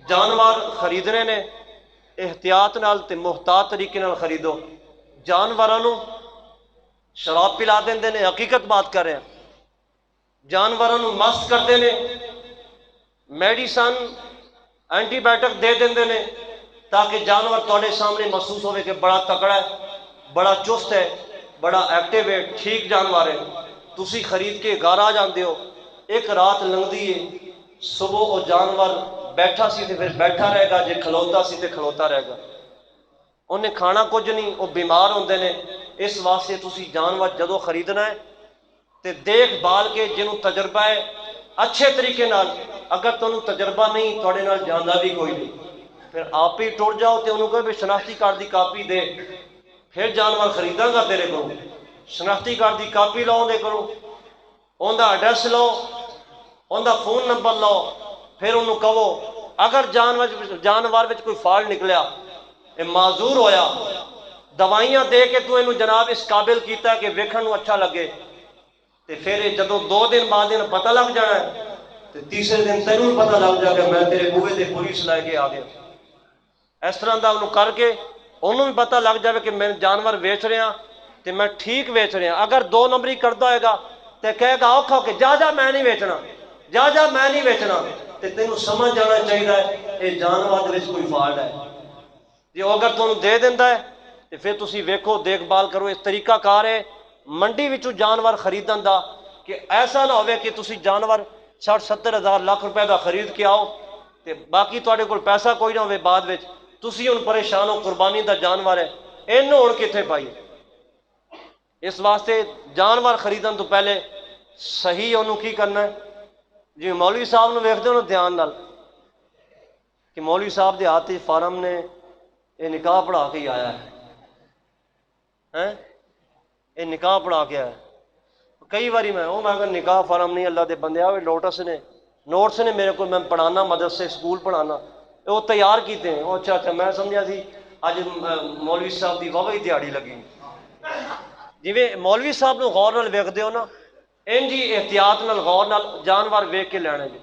जानवर खरीदने ने एहतियात नाल ते मुहतात तरीके नाल खरीदो। जानवरों नूं शराब पिला देंदे ने, हकीकत बात कर रहे हैं। जानवरों नूं मस्त करते ने, मेडिसन एंटीबायोटिक दे देंदे ने ताकि जानवर तुहाडे सामने महसूस होवे कि बड़ा तकड़ा है, बड़ा चुस्त है, बड़ा एक्टिव है, ठीक जानवर है। तुसी खरीद के घर आ जाते हो, एक रात लंघदी है, सुबह वो जानवर बैठा सी ते फिर बैठा रहेगा, जे खलोता सी ते खलोता रहेगा। उन्हें खाना कुछ नहीं, वो बीमार होंदे ने। इस वास्ते तुसी जानवर जदों खरीदना है तो देख भाल के, जिन्होंने तजर्बा है अच्छे तरीके नाल। अगर तुहानूं तजर्बा नहीं, तुहाडे नाल जांदा भी कोई नहीं, फिर आप ही टुर जाओ तो उन्होंने कहो भी शनाख्ती कार्ड की कापी दे, फिर जानवर खरीदांगा तेरे को। शनाख्ती कार्ड की कापी लाओ दे करो, उनका एड्रैस लो, उनका फोन नंबर लो, फिर उन्होंने कहो अगर जानवर में कोई फॉल्ट निकलिया, माजूर होया, दवाइयां दे के तू इनू जनाब इस काबिल किया कि वेखण नूं अच्छा लगे, तो फिर जदों 2 दिन बाद इन पता लग जाना है, तो तीसरे दिन तेनू पता लग जाएगा मैं तेरे बूहे से पुलिस लैके आ गया। इस तरह का उन्होंने करके उन्होंने भी पता लग जाए कि मैं जानवर वेच रहा तो मैं ठीक वेच रहा। अगर 2 नंबरी करता होगा तो कहेगा औखा कि जा मैं नहीं वेचना, जा मैं नहीं वेचना, तो तेनों समझ जाना चाहिए ये जानवर में कोई फॉल्ट है। जो अगर तुम दे देंदा है तो फिर तुसी वेखो, देखभाल करो। इस तरीकाकार है मंडी विचों जानवर खरीदन का कि ऐसा ना हो कि तुसी जानवर 60-70 हज़ार लाख रुपए का खरीद के आओ तो बाकी तुहाडे कोल पैसा कोई ना हो, बाद में तुसी हुण परेशान हो, कुर्बानी का जानवर है, इनू हुण कित्थे पाई। इस वास्ते जानवर खरीदन तो पहले सही उन्होंने की करना है। जिवें मौलवी साहब नूं वेखदे हो ध्यान नाल कि मौलवी साहब के हाथ च फार्म ने, ये निकाह पढ़ा के ही आया है, ये निकाह पढ़ा के आया। कई बारी मैं अगर निकाह फार्म नहीं, अल्लाह के बंदे नोट्स ने मेरे को, मैं पढ़ाना मदरसे स्कूल पढ़ाना, वो तैयार किए हैं। अच्छा मैं समझा सी अज मौलवी साहब की वाहवा ही दिहाड़ी लगी। जिवें मौलवी साहब नूं गौर नाल वेखदे हो ना, इंज ही एहतियात नाल गौर नाल जानवर वेख के लैणे जी।